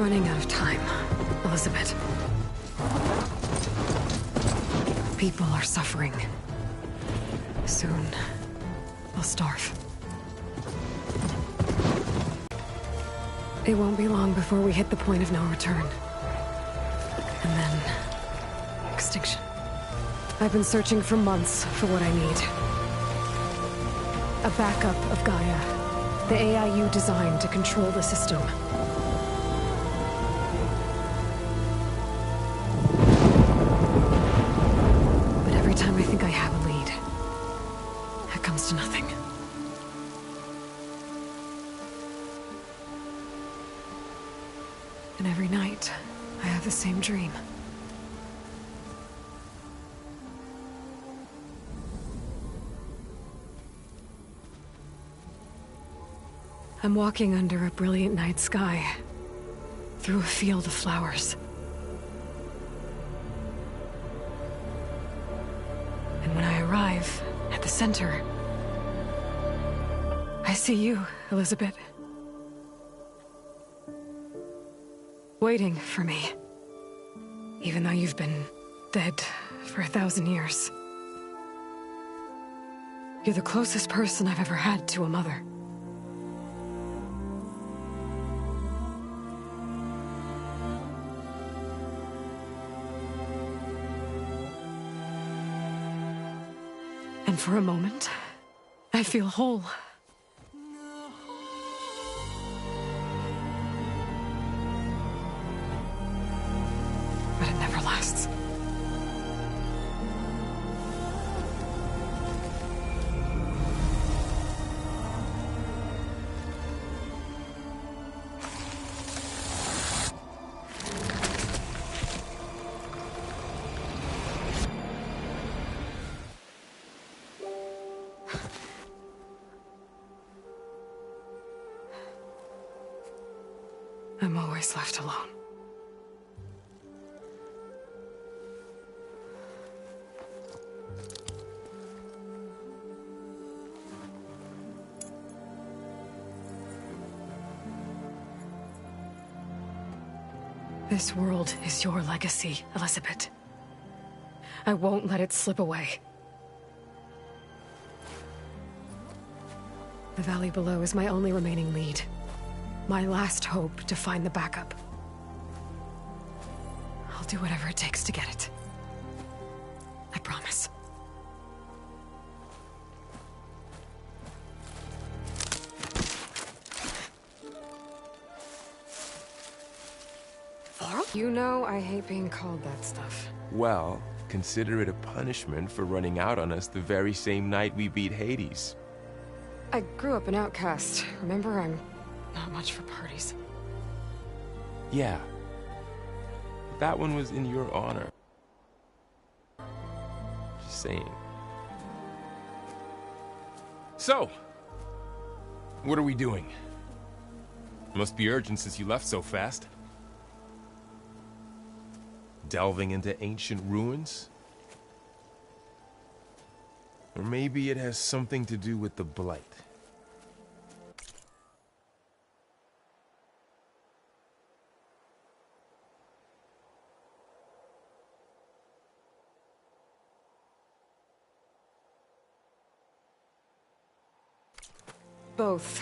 running out of time, Elizabeth. People are suffering. Soon, they'll starve. It won't be long before we hit the point of no return. And then... extinction. I've been searching for months for what I need. A backup of Gaia. The AI you designed to control the system. But every time I think I have a lead, it comes to nothing. And every night, I have the same dream. I'm walking under a brilliant night sky, through a field of flowers. And when I arrive at the center, I see you, Elizabeth. Waiting for me. Even though you've been dead for 1,000 years. You're the closest person I've ever had to a mother. And for a moment, I feel whole. But it never lasts. I'm always left alone. This world is your legacy, Elizabeth. I won't let it slip away. The valley below is my only remaining lead. My last hope to find the backup. I'll do whatever it takes to get it. I promise. You know I hate being called that stuff. Well, consider it a punishment for running out on us the very same night we beat Hades. I grew up an outcast. Remember, I'm not much for parties. Yeah. That one was in your honor. Just saying. So, what are we doing? Must be urgent since you left so fast. Delving into ancient ruins? Or maybe it has something to do with the Blight. Both,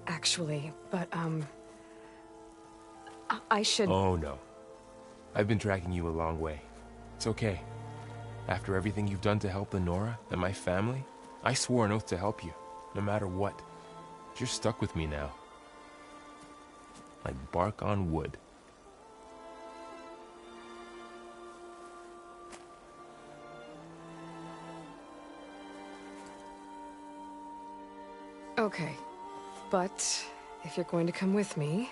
actually, but, I should... Oh, no. I've been tracking you a long way. It's okay. After everything you've done to help Lenora and my family, I swore an oath to help you, no matter what. You're stuck with me now. Like bark on wood. Okay, but if you're going to come with me,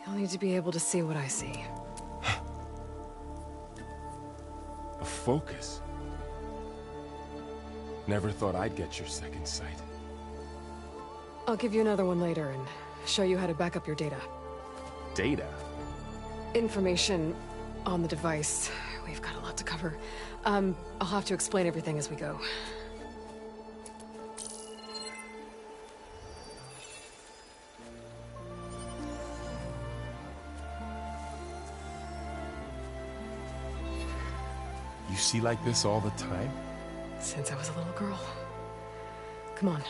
you'll need to be able to see what I see. A focus? Never thought I'd get your second sight. I'll give you another one later and show you how to back up your data. Data? Information on the device. We've got a lot to cover. I'll have to explain everything as we go. she like this all the time? Since I was a little girl. Come on.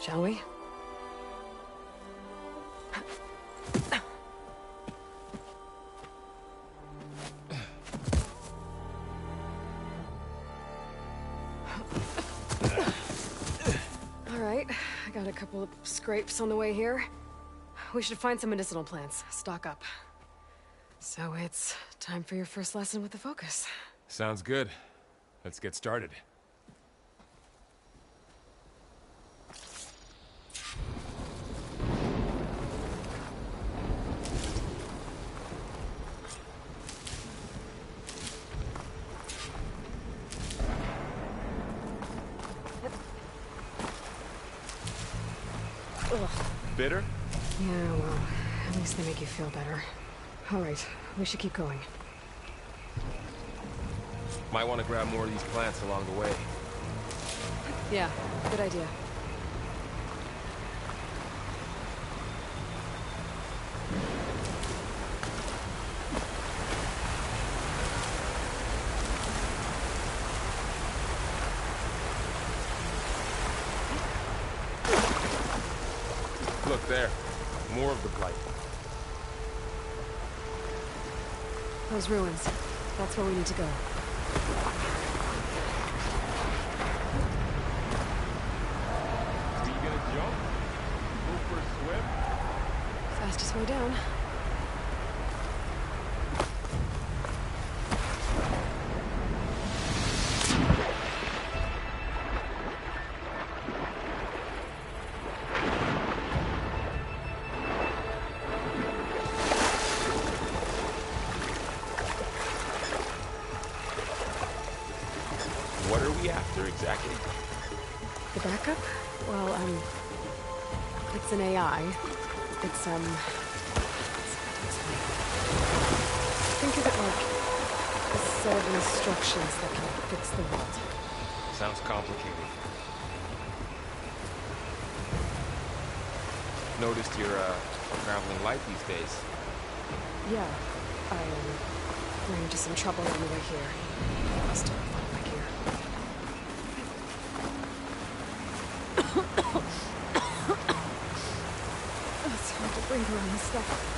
Shall we? All right, I got a couple of scrapes on the way here. We should find some medicinal plants, stock up. So it's time for your first lesson with the Focus. Sounds good. Let's get started. Ugh. Bitter? Yeah, well, at least they make you feel better. All right, we should keep going. Might want to grab more of these plants along the way. Yeah, good idea. Look there. More of the blight. Those ruins. That's where we need to go. Are you gonna jump? Go for a swim? Fastest way down. What are we after exactly? The backup? Well, it's an AI. It's, think of it like a set of instructions that can fix the world. Sounds complicated. Noticed you're a traveling light these days. Yeah, I, ran into some trouble on the way here. Must have found my gear. It's hard to bring around this stuff.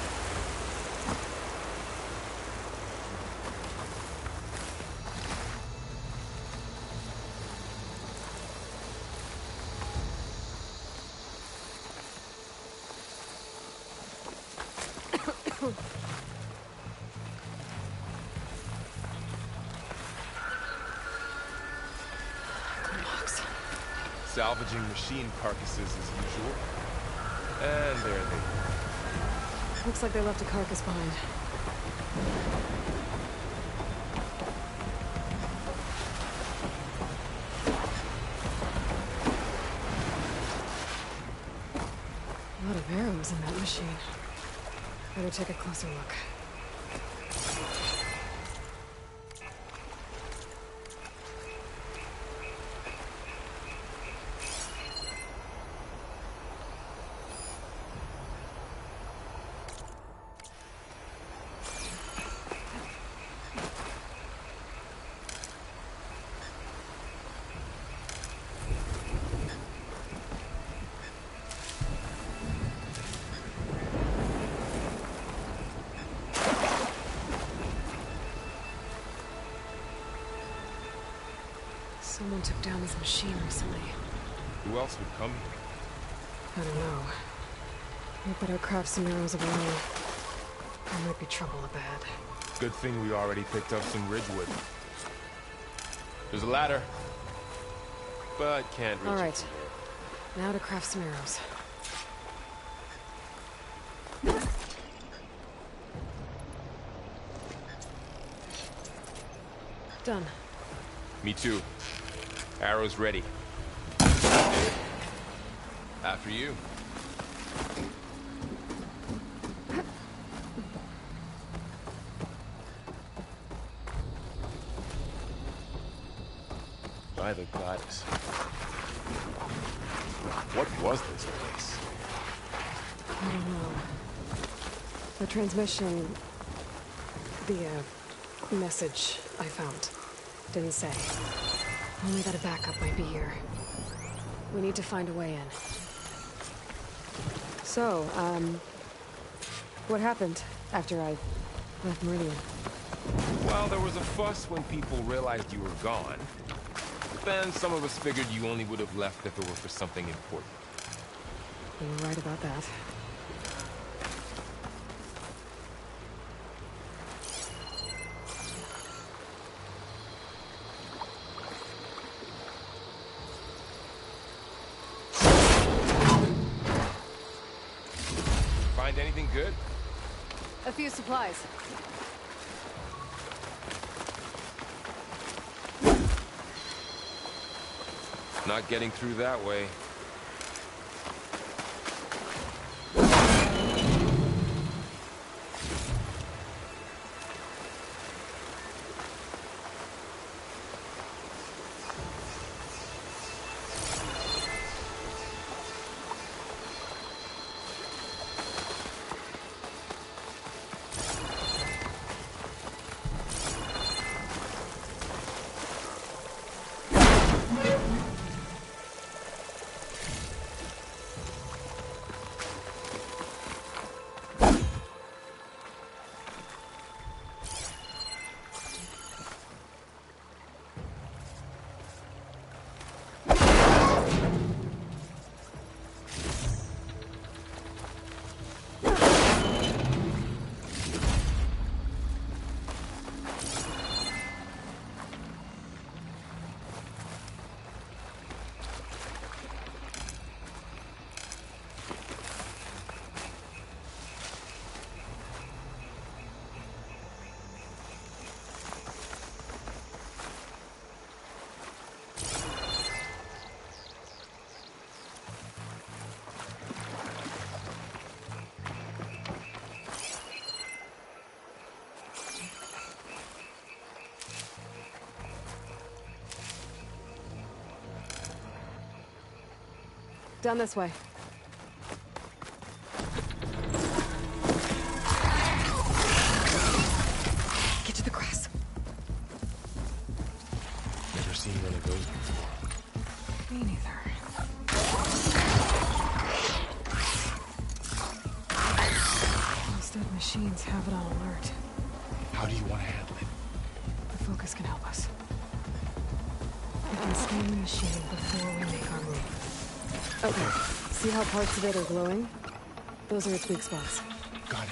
Clocks. Salvaging machine carcasses as usual. And there they go. Looks like they left a carcass behind. A lot of arrows in that machine. Better take a closer look. Someone took down this machine recently. Who else would come? I don't know. We better craft some arrows of our own. There might be trouble ahead. Good thing we already picked up some ridgewood. There's a ladder. But can't reach All it right. from Now to craft some arrows. Done. here. Me too. Arrows ready. After you. by the goddess. What was this place? I don't know. The transmission... the, message I found didn't say. Only that a backup might be here. We need to find a way in. So, what happened after I left Meridian? Well, there was a fuss when people realized you were gone. Then some of us figured you only would have left if it were for something important. You were right about that. Find anything good? A few supplies. Not getting through that way. Down this way. Get to the grass. Never seen one of those before. Me neither. Those dead machines have it on alert. How do you want to handle it? The focus can help us. We can scan the machine before we make our move. Okay, see how parts of it are glowing? Those are its weak spots. Got it.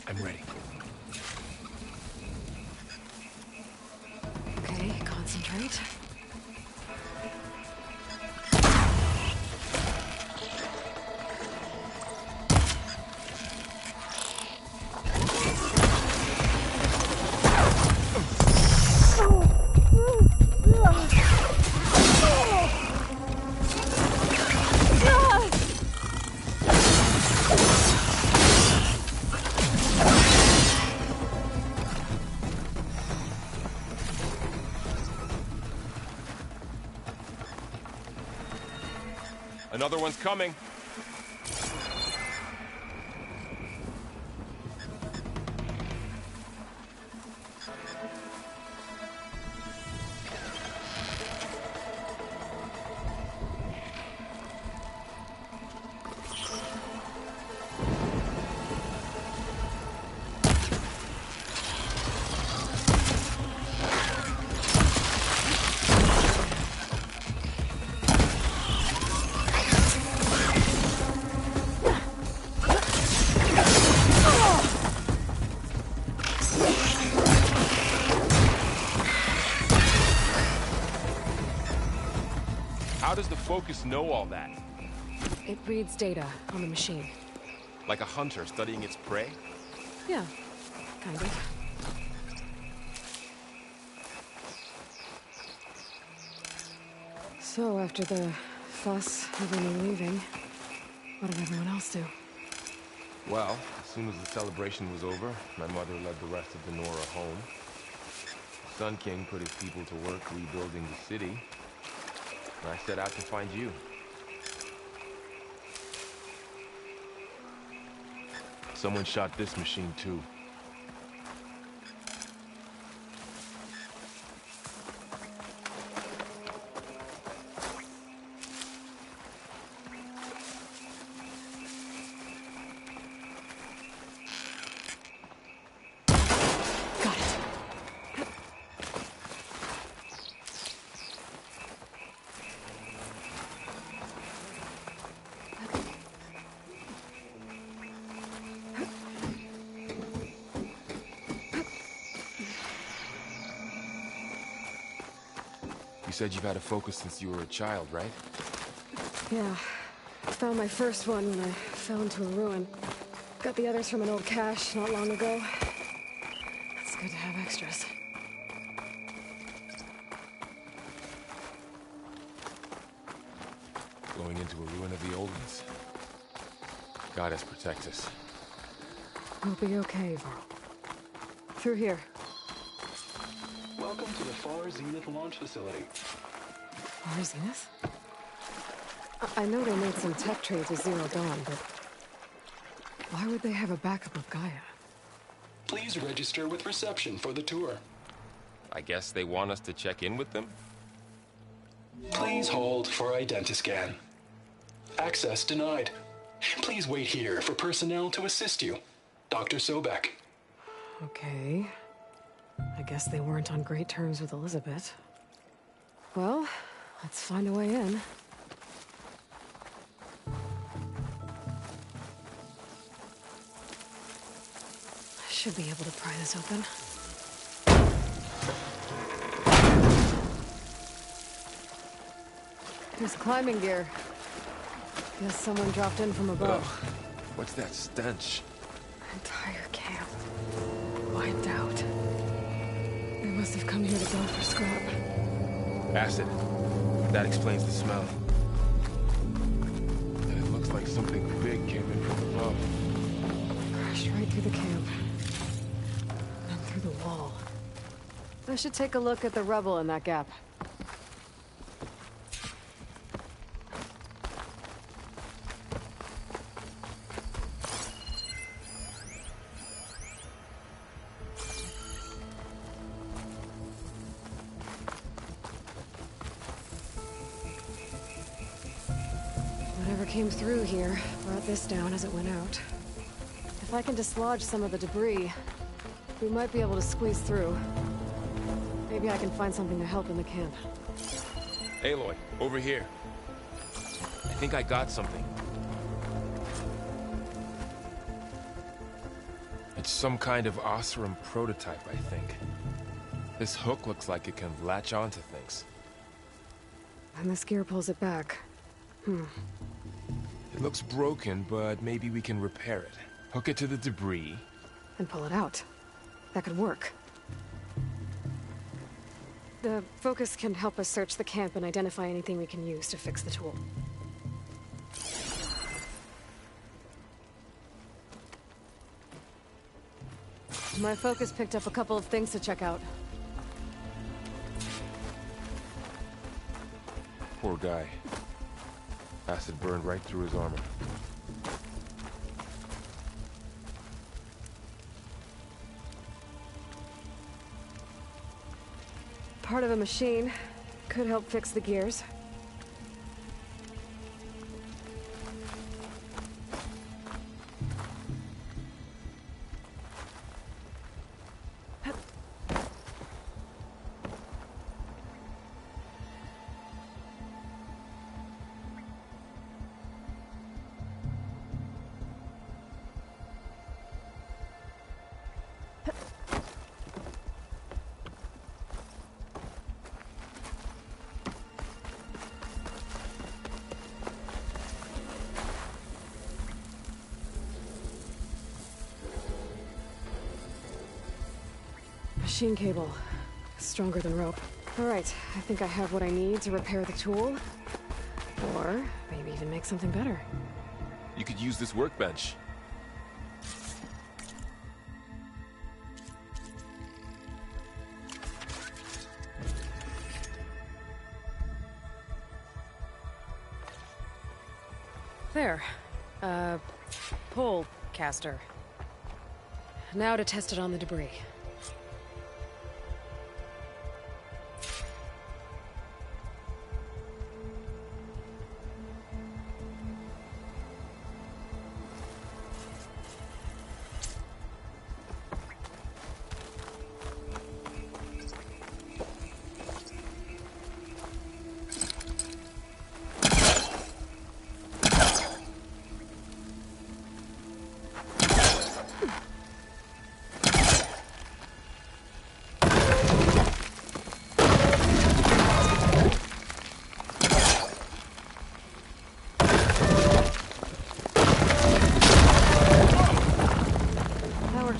I'm ready. Okay, concentrate. Another one's coming. How does the focus know all that? It reads data on the machine. Like a hunter studying its prey? Yeah, kind of. So, after the fuss over me leaving, what did everyone else do? Well, as soon as the celebration was over, my mother led the rest of the Nora home. Sun King put his people to work rebuilding the city, and I set out to find you. Someone shot this machine too. You said you've had a focus since you were a child, right? Yeah. I found my first one when I fell into a ruin. Got the others from an old cache not long ago. It's good to have extras. Going into a ruin of the old ones. Goddess protect us. We'll be okay, Varl. Through here. Welcome to the Far Zenith launch facility. Far Zenith? I know they made some tech trades with Zero Dawn, but why would they have a backup of Gaia? Please register with reception for the tour. I guess they want us to check in with them? Please hold for identiscan. Access denied. Please wait here for personnel to assist you. Dr. Sobek. Okay. I guess they weren't on great terms with Elizabeth. Well, let's find a way in. I should be able to pry this open. There's climbing gear. Guess someone dropped in from above. Ugh, what's that stench? Entire camp. Wiped out. They must have come here to go for scrap. Acid. That explains the smell. And it looks like something big came in from above. Crashed right through the camp. And through the wall. I should take a look at the rubble in that gap. Whatever came through here brought this down as it went out. If I can dislodge some of the debris, we might be able to squeeze through. Maybe I can find something to help in the camp. Aloy, over here. I think I got something. It's some kind of Oseram prototype, I think. This hook looks like it can latch onto things. And this gear pulls it back. It looks broken, but maybe we can repair it. Hook it to the debris. And pull it out. That could work. The focus can help us search the camp and identify anything we can use to fix the tool. My focus picked up a couple of things to check out. Poor guy. Acid burned right through his armor. Part of a machine. Could help fix the gears. Machine cable. Stronger than rope. Alright, I think I have what I need to repair the tool. Or maybe even make something better. You could use this workbench. There. Pole caster. Now to test it on the debris.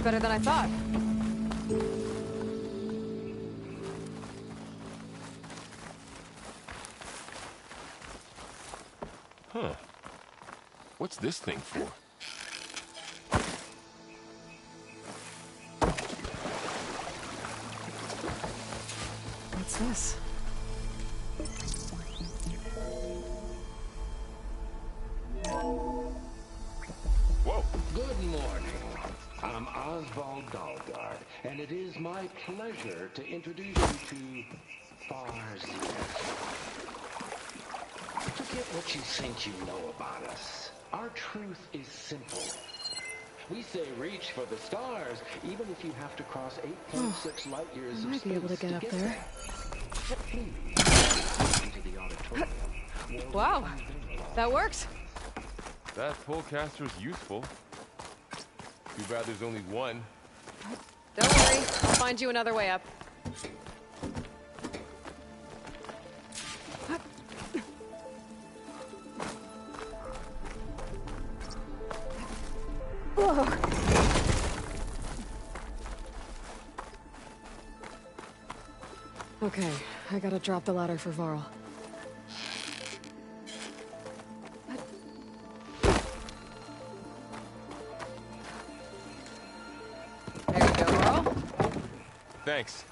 Better than I thought. Huh. What's this thing for? What's this? Whoa. Good morning. I'm Oswald Dahlgard, and it is my pleasure to introduce you to Farzina. Forget what you think you know about us. Our truth is simple. We say reach for the stars, even if you have to cross 8.6 light years I might be able to get up there. Into the auditorium. Wow, that worked. That polecaster's useful. Too bad there's only one. Don't worry, I'll find you another way up. Whoa. Okay, I gotta drop the ladder for Varl. There you go, Varl. Thanks.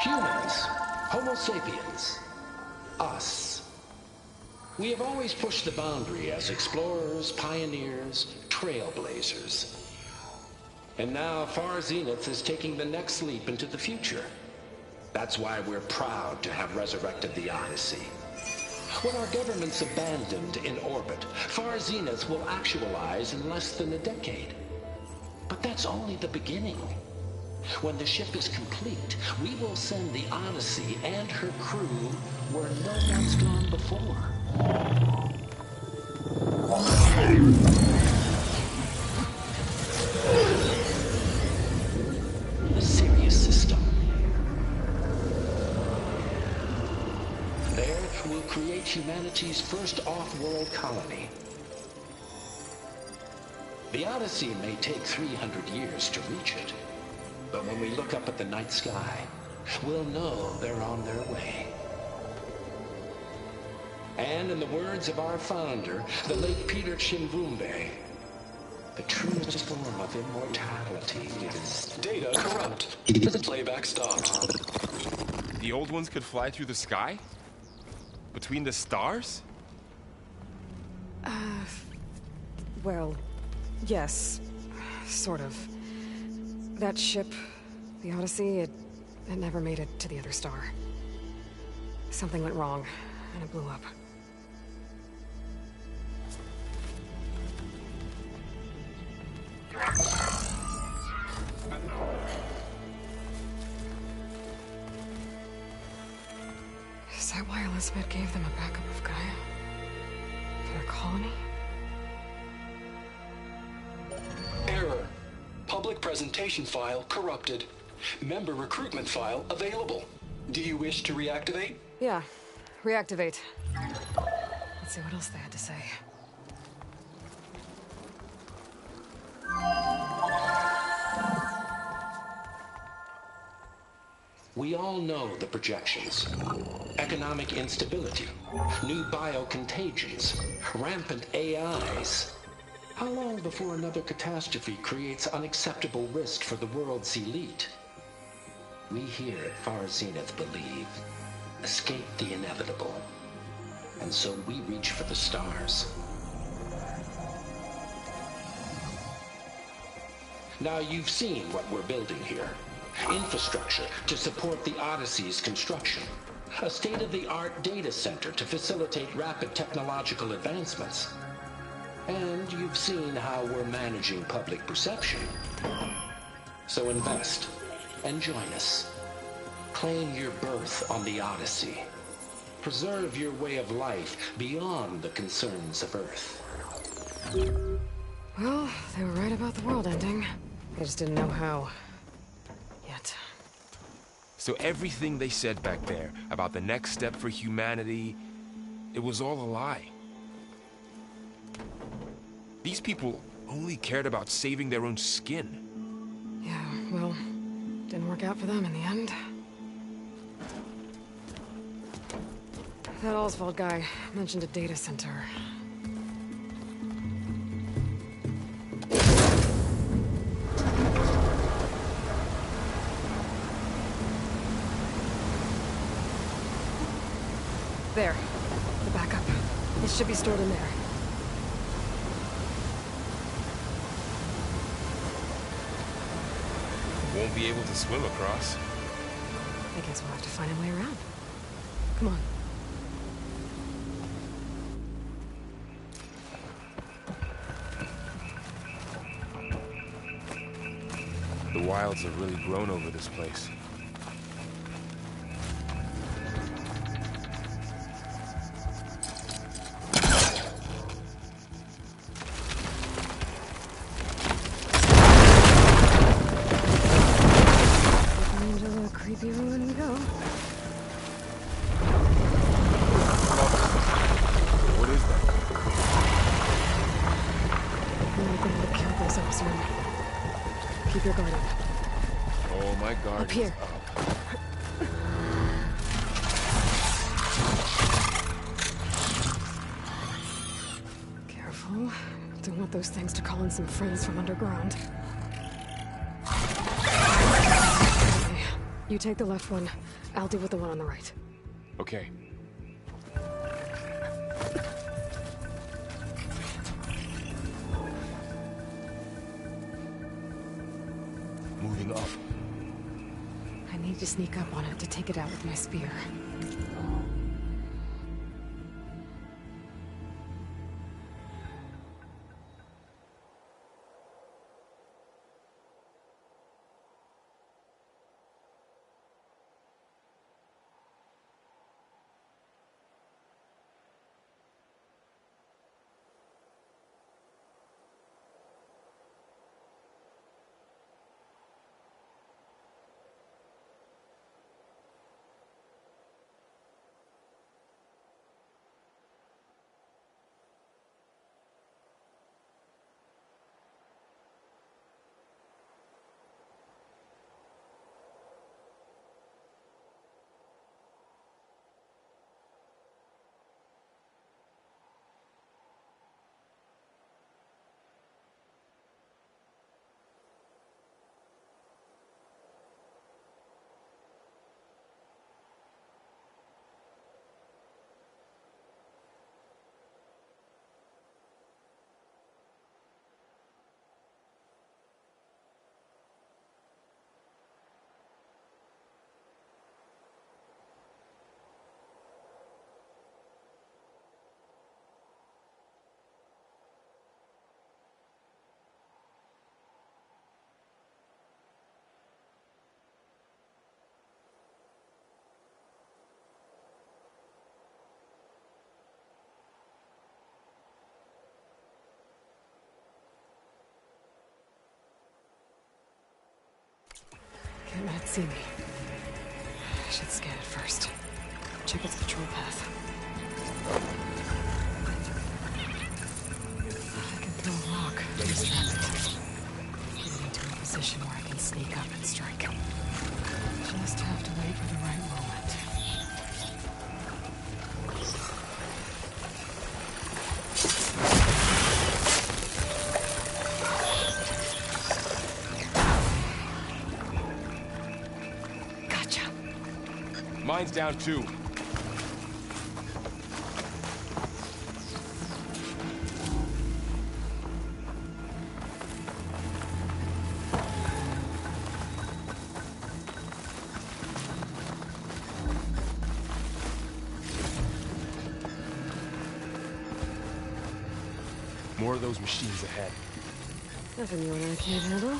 Humans, Homo sapiens, us. We have always pushed the boundary as explorers, pioneers, trailblazers. And now Far Zenith is taking the next leap into the future. That's why we're proud to have resurrected the Odyssey. When our government's abandoned in orbit, Far Zenith will actualize in less than a decade. But that's only the beginning. When the ship is complete, we will send the Odyssey and her crew where no one's gone before. The Sirius system. There, we'll create humanity's first off-world colony. The Odyssey may take 300 years to reach it. But when we look up at the night sky, we'll know they're on their way. And in the words of our founder, the late Peter Chimbumbe, the truest form of immortality is... Data corrupt. Playback stopped. The old ones could fly through the sky? Between the stars? Well, yes. Sort of. That ship, the Odyssey, it never made it to the other star. Something went wrong, and it blew up. Is that why Elizabeth gave them a backup of Gaia? For their colony? Error. Public presentation file corrupted. Member recruitment file available. Do you wish to reactivate? Yeah, reactivate. Let's see what else they had to say. We all know the projections. Economic instability, new biocontagions, rampant AIs. How long before another catastrophe creates unacceptable risk for the world's elite? We here at Far Zenith believe, escape the inevitable. And so we reach for the stars. Now you've seen what we're building here. Infrastructure to support the Odyssey's construction. A state-of-the-art data center to facilitate rapid technological advancements. And you've seen how we're managing public perception. So invest and join us. Claim your berth on the Odyssey. Preserve your way of life beyond the concerns of Earth. Well, they were right about the world ending. I just didn't know how. Yet. So everything they said back there about the next step for humanity, it was all a lie. These people only cared about saving their own skin. Yeah, well, didn't work out for them in the end. That Oswald guy mentioned a data center. There. The backup. It should be stored in there. Won't be able to swim across. I guess we'll have to find a way around. Come on. The wilds have really grown over this place. Creepy we wouldn't go. What is that? We might be able to kill those up soon. Keep your guard up. Oh, my guard Up here. is up. Careful. Don't want those things to call in some friends from underground. You take the left one. I'll deal with the one on the right. Okay. Moving up. I need to sneak up on it to take it out with my spear. Can't let it see me. I should scan it first. Check its control path. I can throw a rock to distract it. Get it into a position where I can sneak up and strike. Just have to wait for the right moment. Gotcha. Mine's down too. More of those machines ahead. Nothing you and I can't handle.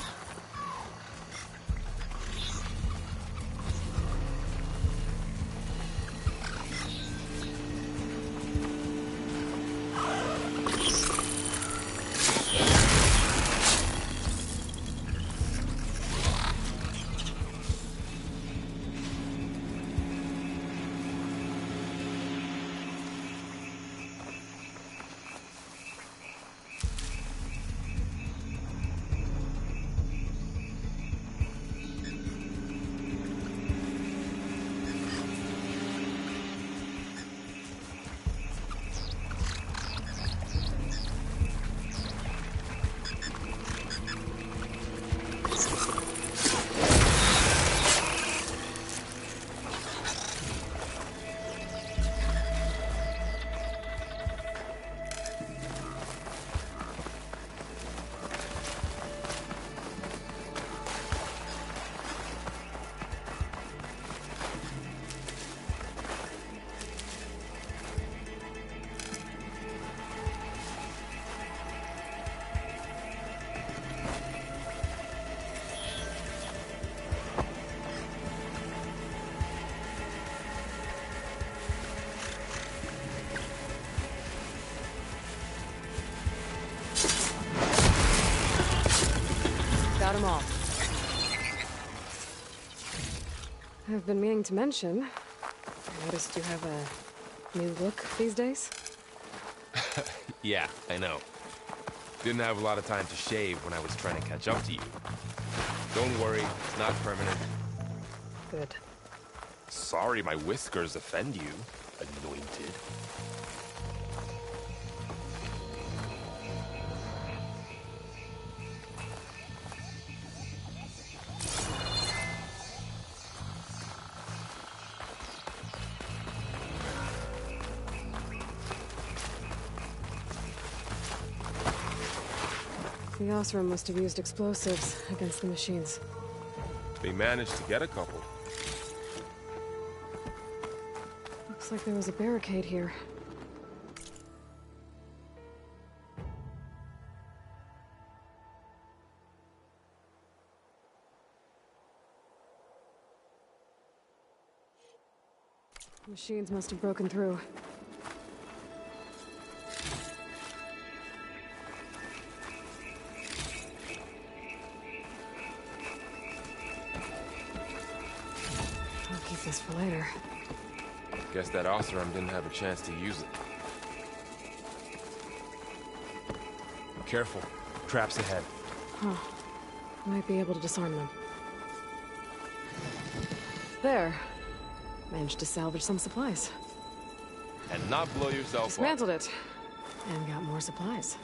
Got 'em all. I've been meaning to mention, I noticed you have a new look these days. Yeah, I know. Didn't have a lot of time to shave when I was trying to catch up to you. Don't worry, it's not permanent. Good. Sorry my whiskers offend you, anointed. The Osram must have used explosives against the machines. They managed to get a couple. Looks like there was a barricade here. Machines must have broken through. I'll keep this for later. Guess that Osram didn't have a chance to use it. Careful. Traps ahead. Huh. Might be able to disarm them. There. Managed to salvage some supplies. And not blow yourself up. Dismantled it. And got more supplies.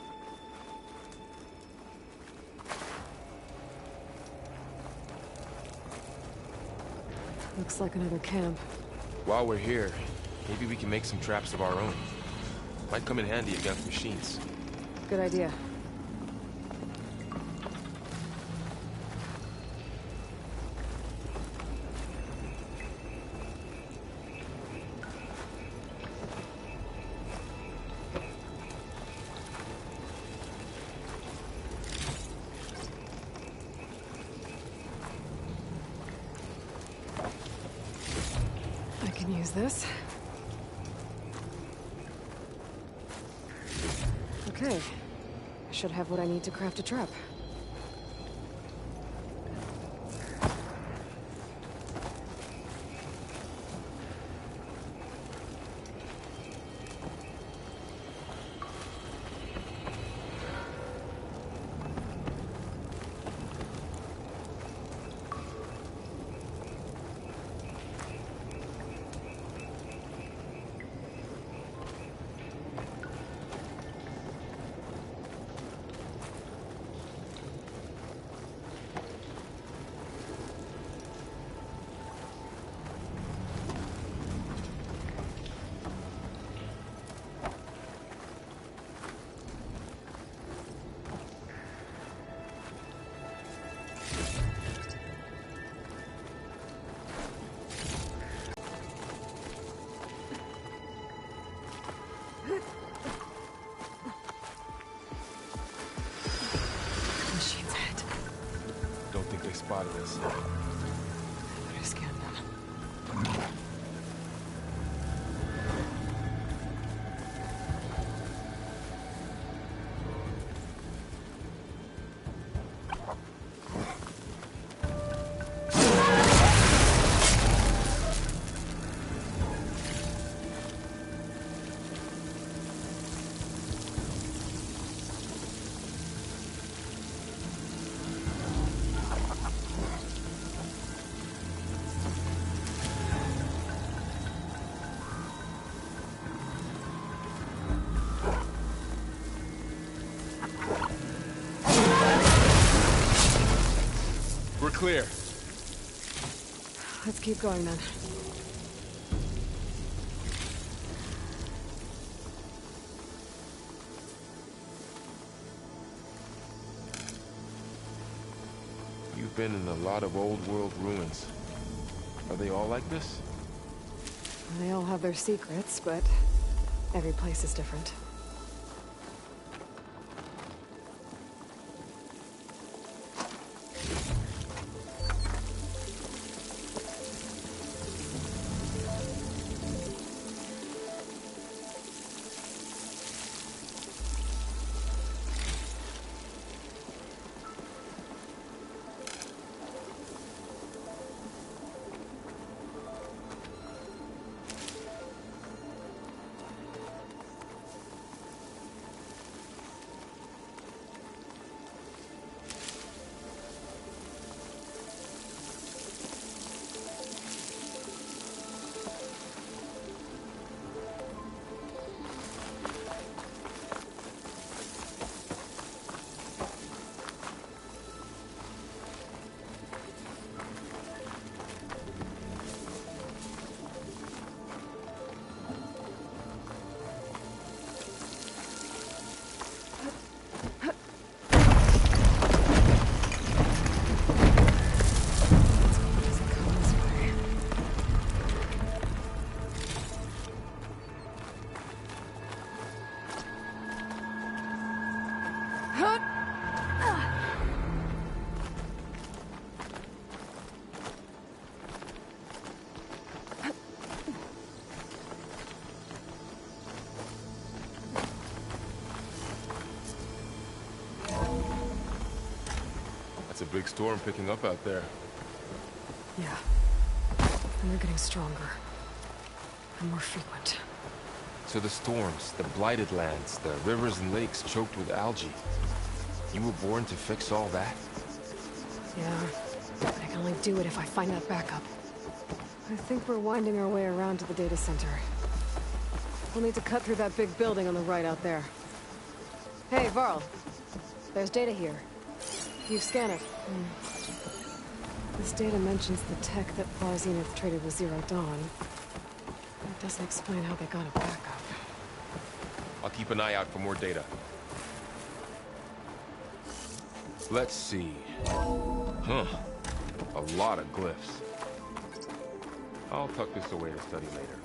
Looks like another camp. While we're here, maybe we can make some traps of our own. Might come in handy against machines. Good idea. I can use this. Okay. I should have what I need to craft a trap. spotted us. I better scan them. We're clear. Let's keep going then. You've been in a lot of old world ruins. Are they all like this? They all have their secrets, but every place is different. It's a big storm picking up out there. Yeah. And they're getting stronger. And more frequent. So the storms, the blighted lands, the rivers and lakes choked with algae. You were born to fix all that? Yeah. But I can only do it if I find that backup. I think we're winding our way around to the data center. We'll need to cut through that big building on the right out there. Hey, Varl. There's data here. You scan it. This data mentions the tech that Far Zenith traded with Zero Dawn. It doesn't explain how they got a backup. I'll keep an eye out for more data. Let's see. Huh. A lot of glyphs. I'll tuck this away to study later.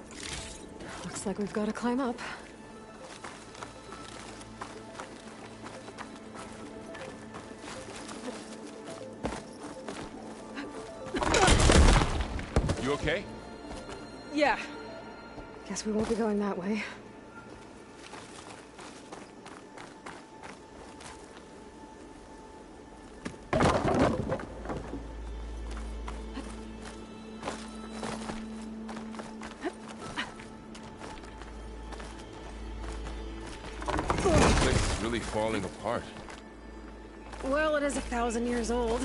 Looks like we've got to climb up. You okay? Yeah. Guess we won't be going that way. This place is really falling apart. Well, it is 1,000 years old.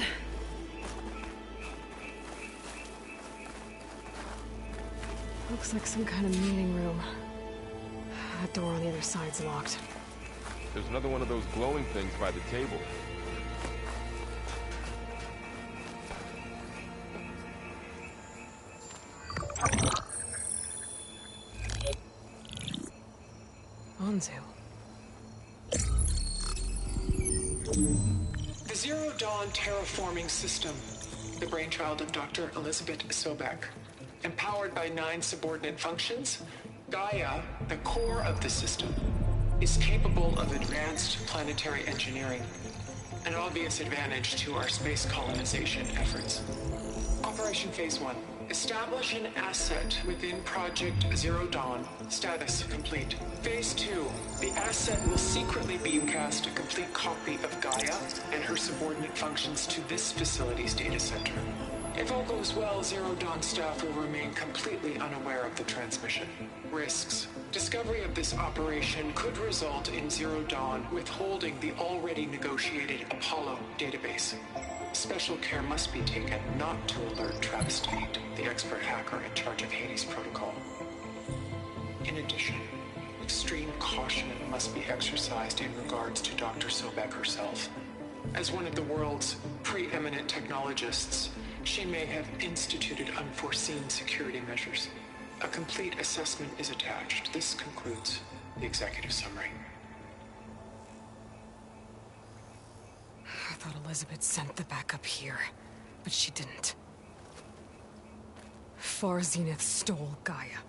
Looks like some kind of meeting room. That door on the other side's locked. There's another one of those glowing things by the table. Anzu. The Zero Dawn terraforming system, the brainchild of Dr. Elizabeth Sobek. Empowered by 9 subordinate functions, Gaia, the core of the system, is capable of advanced planetary engineering. an obvious advantage to our space colonization efforts. Operation Phase 1. Establish an asset within Project Zero Dawn. Status complete. Phase 2. The asset will secretly beamcast a complete copy of Gaia and her subordinate functions to this facility's data center. If all goes well, Zero Dawn staff will remain completely unaware of the transmission. Risks. Discovery of this operation could result in Zero Dawn withholding the already negotiated Apollo database. Special care must be taken not to alert Travis Tate, the expert hacker in charge of Hades Protocol. In addition, extreme caution must be exercised in regards to Dr. Sobek herself. As one of the world's preeminent technologists, she may have instituted unforeseen security measures. A complete assessment is attached. This concludes the executive summary. I thought Elizabeth sent the backup here, but she didn't. Far Zenith stole Gaia.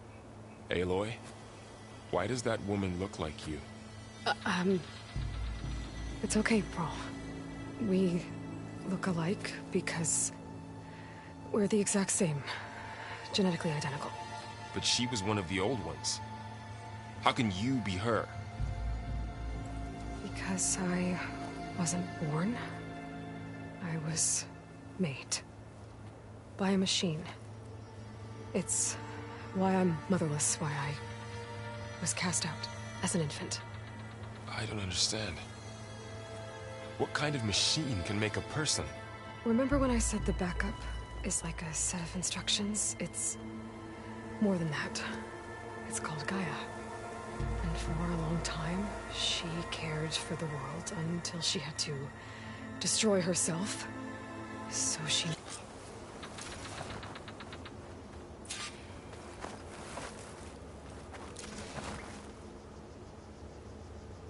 Aloy, why does that woman look like you? It's okay, Pearl. We look alike because we're the exact same. Genetically identical. But she was one of the old ones. How can you be her? Because I wasn't born. I was made. By a machine. It's why I'm motherless, why I was cast out as an infant. I don't understand. What kind of machine can make a person? Remember when I said the backup is like a set of instructions? It's more than that. It's called Gaia. And for a long time, she cared for the world until she had to destroy herself. So she...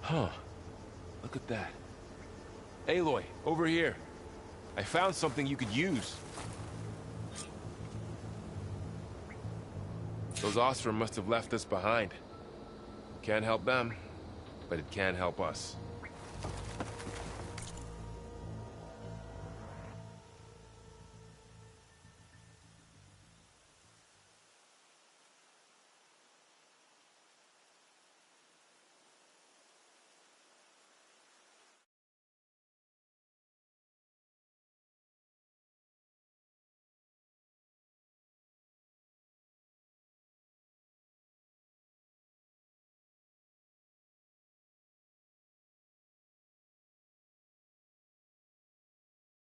Huh. Look at that. Aloy, over here. I found something you could use. Those Ostrom must have left us behind. Can't help them, but it can help us.